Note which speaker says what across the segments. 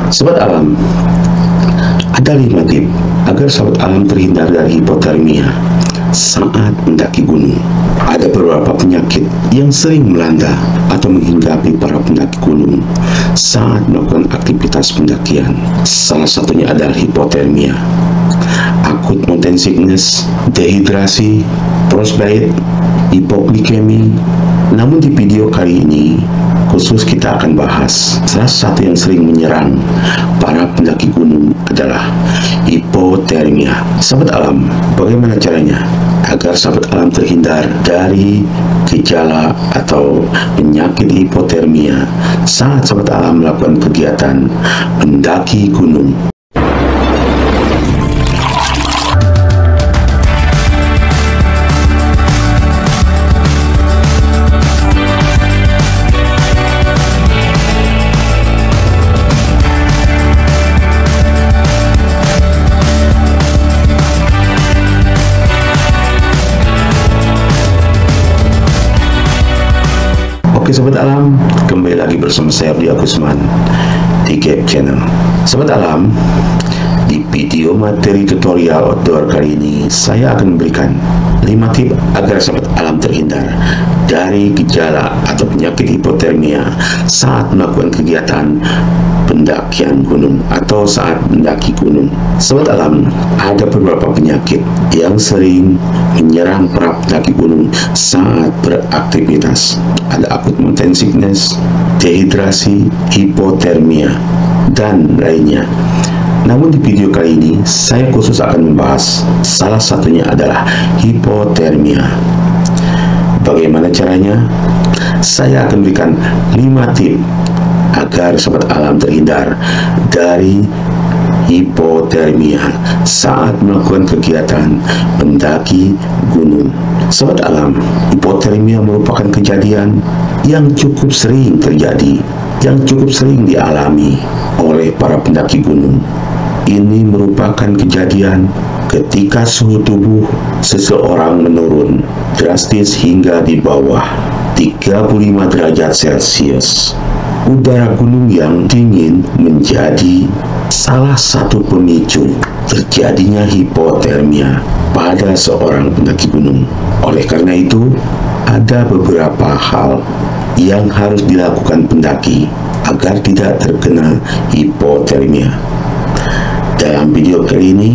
Speaker 1: Sobat alam, ada 5 tips agar sobat alam terhindar dari hipotermia saat mendaki gunung. Ada beberapa penyakit yang sering melanda atau menghinggapi para pendaki gunung saat melakukan aktivitas pendakian. Salah satunya adalah hipotermia, acute mountain sickness, dehidrasi, frostbite, hipoglikemi. Namun di video kali ini khusus kita akan bahas salah satu yang sering menyerang para pendaki gunung adalah hipotermia. Sahabat alam, bagaimana caranya agar sahabat alam terhindar dari gejala atau penyakit hipotermia saat sahabat alam melakukan kegiatan mendaki gunung? Oke sobat alam, kembali lagi bersama saya Rudi Agusman di Gap Channel. Sobat alam, di video materi tutorial outdoor kali ini saya akan memberikan 5 tips agar sobat alam terhindar dari gejala atau penyakit hipotermia saat melakukan kegiatan pendakian gunung atau saat mendaki gunung. Sobat alam, ada beberapa penyakit yang sering menyerang para pendaki gunung saat beraktivitas. Ada acute mountain sickness, dehidrasi, hipotermia, dan lainnya. Namun di video kali ini saya khusus akan membahas salah satunya adalah hipotermia. Bagaimana caranya? Saya akan berikan 5 tips agar sobat alam terhindar dari hipotermia saat melakukan kegiatan pendaki gunung. Sobat alam, hipotermia merupakan kejadian yang cukup sering terjadi, yang cukup sering dialami oleh para pendaki gunung. Ini merupakan kejadian ketika suhu tubuh seseorang menurun drastis hingga di bawah 35 derajat Celcius. Udara gunung yang dingin menjadi salah satu pemicu terjadinya hipotermia pada seorang pendaki gunung. Oleh karena itu, ada beberapa hal yang harus dilakukan pendaki agar tidak terkena hipotermia. Dalam video kali ini,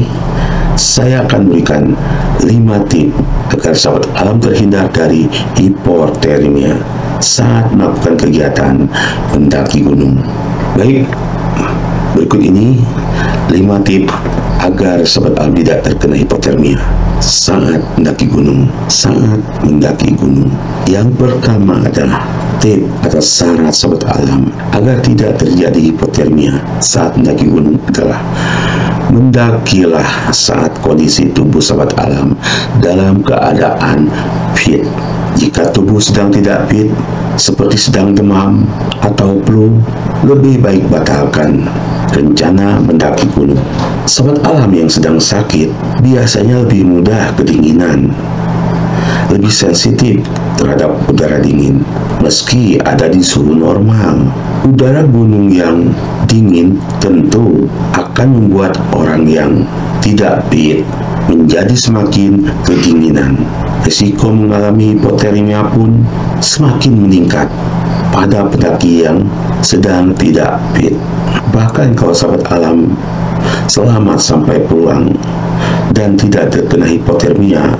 Speaker 1: saya akan berikan 5 tips agar sahabat alam terhindar dari hipotermia saat melakukan kegiatan mendaki gunung. Baik, berikut ini 5 tips agar sahabat alam tidak terkena hipotermia saat mendaki gunung. Yang pertama adalah tips atau syarat sahabat alam agar tidak terjadi hipotermia saat mendaki gunung adalah mendakilah saat kondisi tubuh sahabat alam dalam keadaan fit. Jika tubuh sedang tidak fit, seperti sedang demam atau flu, lebih baik batalkan rencana mendaki gunung. Sahabat alam yang sedang sakit biasanya lebih mudah kedinginan, lebih sensitif terhadap udara dingin. Meski ada di suhu normal, udara gunung yang dingin tentu akan membuat orang yang tidak fit menjadi semakin kedinginan. Risiko mengalami hipotermia pun semakin meningkat pada pendaki yang sedang tidak fit. Bahkan kalau sahabat alam selamat sampai pulang dan tidak terkena hipotermia,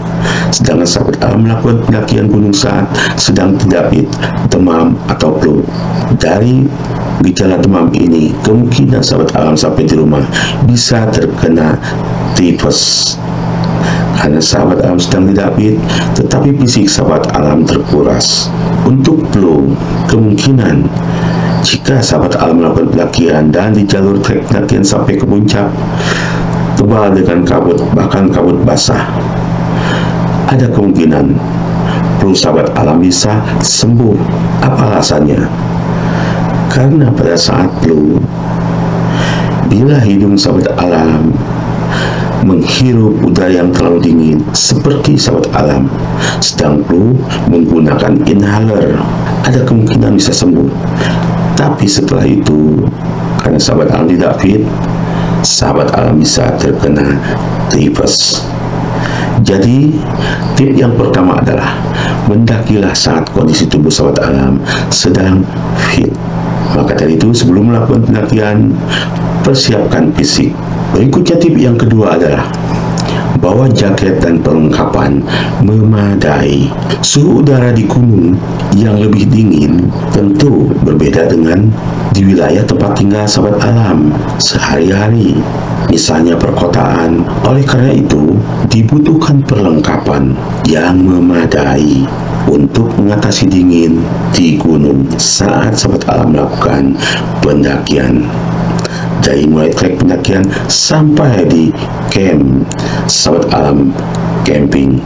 Speaker 1: sedangkan sahabat alam melakukan pendakian gunung saat sedang tidak fit, demam atau flu. Dari gejala demam ini, kemungkinan sahabat alam sampai di rumah bisa terkena tipes. Karena sahabat alam sedang tidak fit, tetapi fisik sahabat alam terkuras. Untuk flu, kemungkinan jika sahabat alam melakukan pendakian dan di jalur trek pendakian sampai ke puncak tebal dengan kabut, bahkan kabut basah, ada kemungkinan flu sahabat alam bisa sembuh. Apa alasannya? Karena pada saat flu, bila hidung sahabat alam menghirup udara yang terlalu dingin seperti sahabat alam sedang flu menggunakan inhaler, ada kemungkinan bisa sembuh. Tapi setelah itu karena sahabat alam tidak fit, sahabat alam bisa terkena tipes. Jadi tip yang pertama adalah mendakilah saat kondisi tubuh sahabat alam sedang fit. Maka dari itu sebelum melakukan pendakian, persiapkan fisik. Berikutnya tip yang kedua adalah bawa jaket dan perlengkapan memadai. Suhu udara di gunung yang lebih dingin tentu berbeda dengan di wilayah tempat tinggal sahabat alam sehari-hari, misalnya perkotaan. Oleh karena itu, dibutuhkan perlengkapan yang memadai untuk mengatasi dingin di gunung saat sahabat alam melakukan pendakian. Dari mulai trek pendakian sampai di camp sahabat alam camping.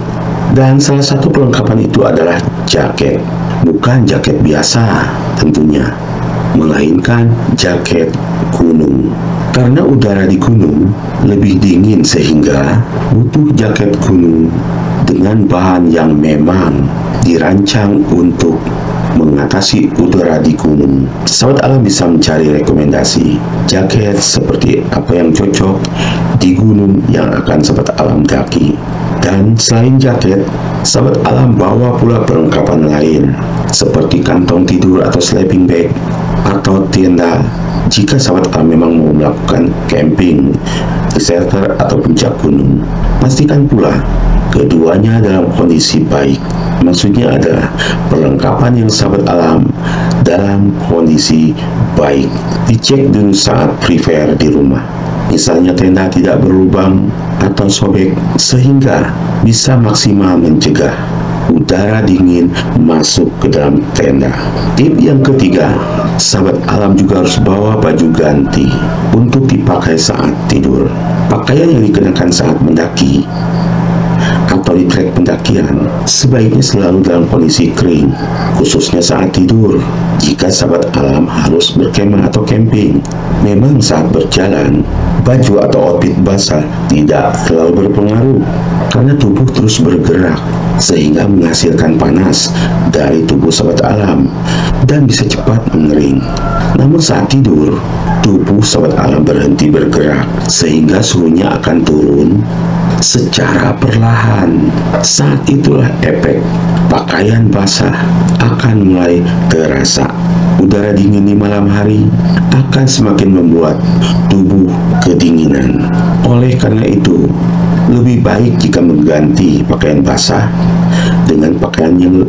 Speaker 1: Dan salah satu perlengkapan itu adalah jaket. Bukan jaket biasa tentunya, melainkan jaket gunung. Karena udara di gunung lebih dingin sehingga butuh jaket gunung dengan bahan yang memang dirancang untuk mengatasi udara di gunung. Sahabat alam bisa mencari rekomendasi jaket seperti apa yang cocok di gunung yang akan sahabat alam daki. Dan selain jaket, sahabat alam bawa pula perlengkapan lain seperti kantong tidur atau sleeping bag atau tenda jika sahabat alam memang mau melakukan camping di shelter atau puncak gunung. Pastikan pula keduanya dalam kondisi baik. Maksudnya adalah perlengkapan yang sahabat alam dalam kondisi baik. Dicek dulu saat prepare di rumah. Misalnya tenda tidak berlubang atau sobek sehingga bisa maksimal mencegah udara dingin masuk ke dalam tenda. Tip yang ketiga, sahabat alam juga harus bawa baju ganti untuk dipakai saat tidur. Pakaian yang dikenakan saat mendaki atau di trek pendakian sebaiknya selalu dalam kondisi kering, khususnya saat tidur. Jika sahabat alam harus berkemah atau camping, memang saat berjalan baju atau outfit basah tidak terlalu berpengaruh karena tubuh terus bergerak sehingga menghasilkan panas dari tubuh sahabat alam dan bisa cepat mengering. Namun saat tidur, tubuh sahabat alam berhenti bergerak sehingga suhunya akan turun secara perlahan. Saat itulah efek pakaian basah akan mulai terasa. Udara dingin di malam hari akan semakin membuat tubuh kedinginan. Oleh karena itu, lebih baik jika mengganti pakaian basah dengan pakaian yang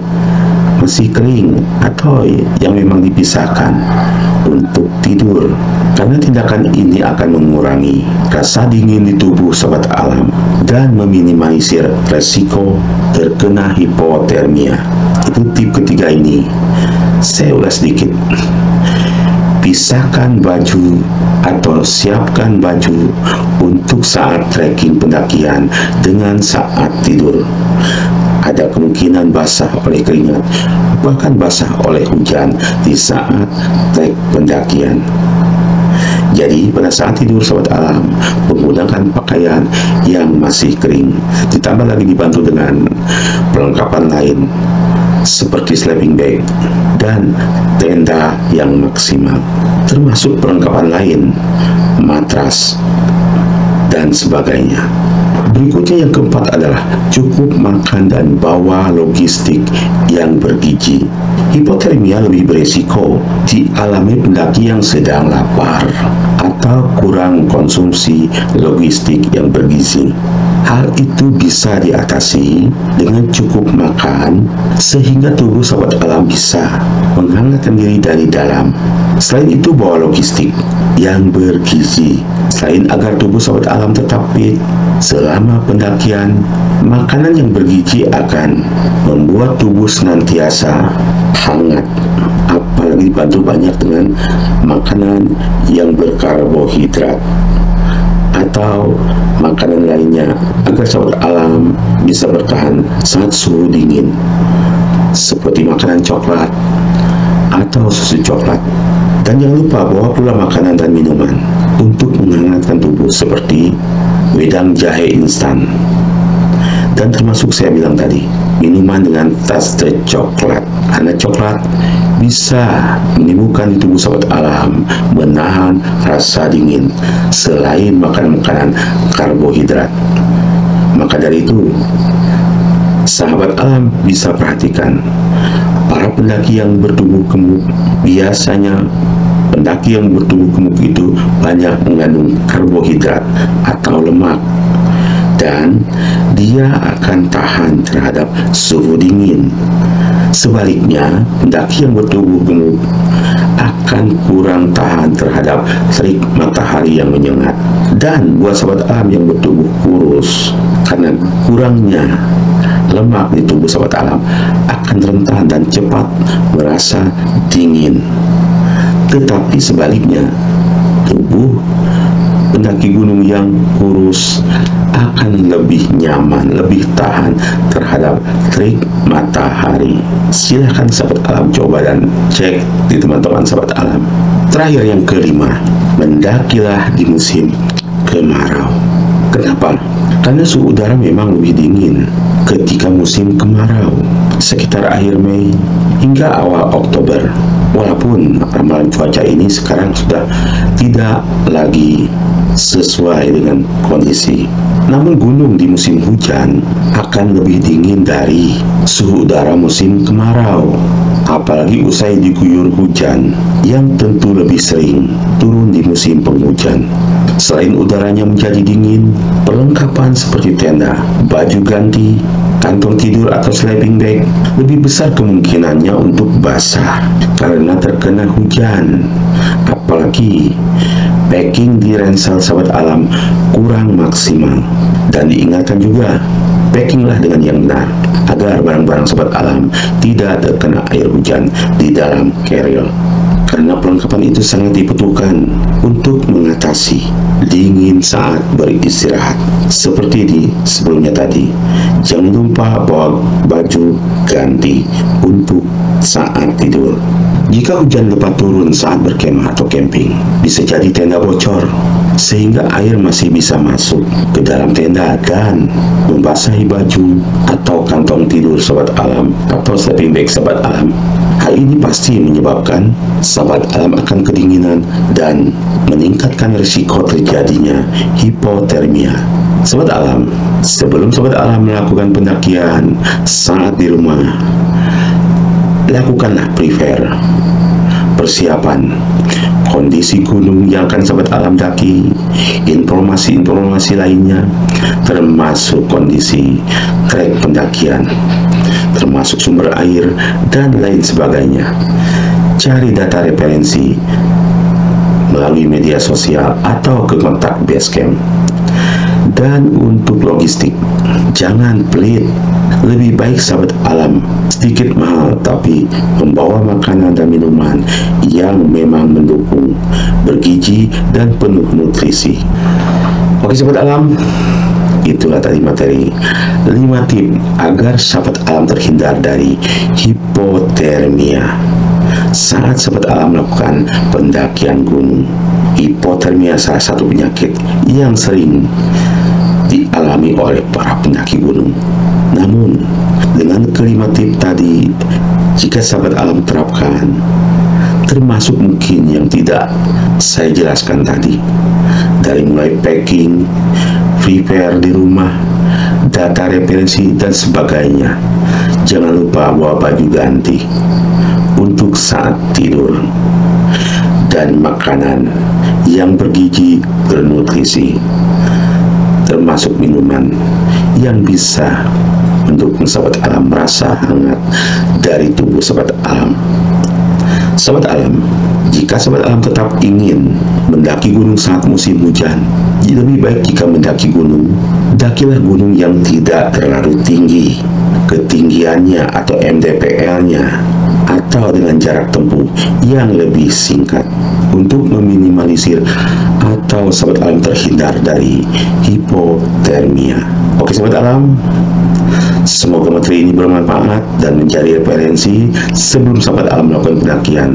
Speaker 1: masih kering atau yang memang dipisahkan untuk tidur, karena tindakan ini akan mengurangi rasa dingin di tubuh sahabat alam dan meminimalisir resiko terkena hipotermia. Itu tip ketiga ini. Saya ulas sedikit. Pisahkan baju atau siapkan baju untuk saat trekking pendakian dengan saat tidur. Ada kemungkinan basah oleh keringat, bahkan basah oleh hujan di saat trek pendakian. Jadi pada saat tidur sahabat alam, menggunakan pakaian yang masih kering, ditambah lagi dibantu dengan perlengkapan lain seperti sleeping bag dan tenda yang maksimal, termasuk perlengkapan lain, matras dan sebagainya. Berikutnya yang keempat adalah cukup makan dan bawa logistik yang bergizi. Hipotermia lebih beresiko dialami pendaki yang sedang lapar atau kurang konsumsi logistik yang bergizi. Hal itu bisa diatasi dengan cukup makan sehingga tubuh sahabat alam bisa menghangatkan diri dari dalam. Selain itu, bawa logistik yang bergizi. Selain agar tubuh sahabat alam tetap fit selama pendakian, makanan yang bergizi akan membuat tubuh senantiasa hangat, apalagi dibantu banyak dengan makanan yang berkarbohidrat atau makanan lainnya agar sahabat alam bisa bertahan saat suhu dingin, seperti makanan coklat atau susu coklat. Dan jangan lupa bawa pula makanan dan minuman untuk menghangatkan tubuh seperti wedang jahe instan. Dan termasuk saya bilang tadi, minuman dengan taste coklat karena coklat bisa menimbulkan di tubuh sahabat alam menahan rasa dingin selain makan makanan karbohidrat. Maka dari itu, sahabat alam bisa perhatikan para pendaki yang bertubuh gemuk. Biasanya pendaki yang bertubuh gemuk itu banyak mengandung karbohidrat atau lemak, dan dia akan tahan terhadap suhu dingin. Sebaliknya, pendaki yang bertubuh gemuk akan kurang tahan terhadap terik matahari yang menyengat. Dan buat sahabat alam yang bertubuh kurus, karena kurangnya lemak di tubuh sahabat alam, akan rentan dan cepat merasa dingin. Tetapi sebaliknya, tubuh pendaki gunung yang kurus akan lebih nyaman, lebih tahan terhadap terik matahari. Silahkan sahabat alam coba dan cek di teman-teman sahabat alam. Terakhir, yang kelima, mendakilah di musim kemarau. Kenapa? Karena suhu udara memang lebih dingin ketika musim kemarau, sekitar akhir Mei hingga awal Oktober. Walaupun ramalan cuaca ini sekarang sudah tidak lagi sesuai dengan kondisi, namun gunung di musim hujan akan lebih dingin dari suhu udara musim kemarau, apalagi usai diguyur hujan yang tentu lebih sering turun di musim penghujan. Selain udaranya menjadi dingin, perlengkapan seperti tenda, baju ganti, kantong tidur atau sleeping bag lebih besar kemungkinannya untuk basah karena terkena hujan. Apalagi packing di ransel sahabat alam kurang maksimal. Dan diingatkan juga, packinglah dengan yang benar agar barang-barang sahabat alam tidak terkena air hujan di dalam carrier. Karena perlengkapan itu sangat dibutuhkan untuk mengatasi dingin saat beristirahat. Seperti di sebelumnya tadi, jangan lupa bawa baju ganti untuk saat tidur. Jika hujan lebat turun saat berkemah atau camping, bisa jadi tenda bocor sehingga air masih bisa masuk ke dalam tenda dan membasahi baju atau kantong tidur sahabat alam atau sleeping bag sahabat alam. Hal ini pasti menyebabkan sahabat alam akan kedinginan dan meningkatkan risiko terjadinya hipotermia. Sahabat alam, sebelum sahabat alam melakukan pendakian saat di rumah, lakukanlah prepare, persiapan kondisi gunung yang akan sahabat alam daki, informasi-informasi lainnya, termasuk kondisi trek pendakian, termasuk sumber air dan lain sebagainya. Cari data referensi melalui media sosial atau ke kontak base camp. Dan untuk logistik, jangan pelit. Lebih baik sahabat alam sedikit mahal tapi membawa makanan dan minuman yang memang mendukung, bergizi dan penuh nutrisi. Oke sahabat alam, itulah tadi materi 5 tip agar sahabat alam terhindar dari hipotermia saat sahabat alam melakukan pendakian gunung. Hipotermia salah satu penyakit yang sering dialami oleh para pendaki gunung. Namun dengan kelima tip tadi, jika sahabat alam terapkan, termasuk mungkin yang tidak saya jelaskan tadi, dari mulai packing, prepare di rumah, data referensi dan sebagainya, jangan lupa bawa baju ganti untuk saat tidur, dan makanan yang bergizi bernutrisi, termasuk minuman yang bisa mendukung sahabat alam merasa hangat dari tubuh sahabat alam. Sahabat alam, jika sahabat alam tetap ingin mendaki gunung saat musim hujan, lebih baik jika mendaki gunung, dakilah gunung yang tidak terlalu tinggi ketinggiannya atau MDPL-nya, atau dengan jarak tempuh yang lebih singkat untuk meminimalisir atau sahabat alam terhindar dari hipotermia. Oke sahabat alam, semoga materi ini bermanfaat dan menjadi referensi sebelum sahabat alam melakukan pendakian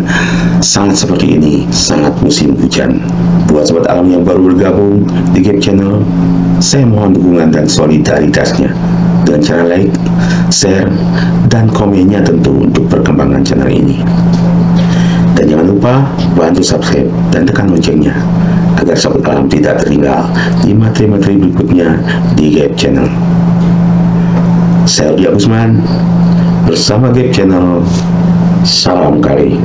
Speaker 1: sangat seperti ini, sangat musim hujan. Buat sahabat alam yang baru bergabung di Gap Channel, saya mohon dukungan dan solidaritasnya dengan cara like, share, dan komennya tentu untuk perkembangan channel ini. Dan jangan lupa bantu subscribe dan tekan loncengnya agar sahabat alam tidak tertinggal di materi-materi berikutnya di Gaib Channel. Saya Udi Agusman bersama Gaib Channel. Salam kali.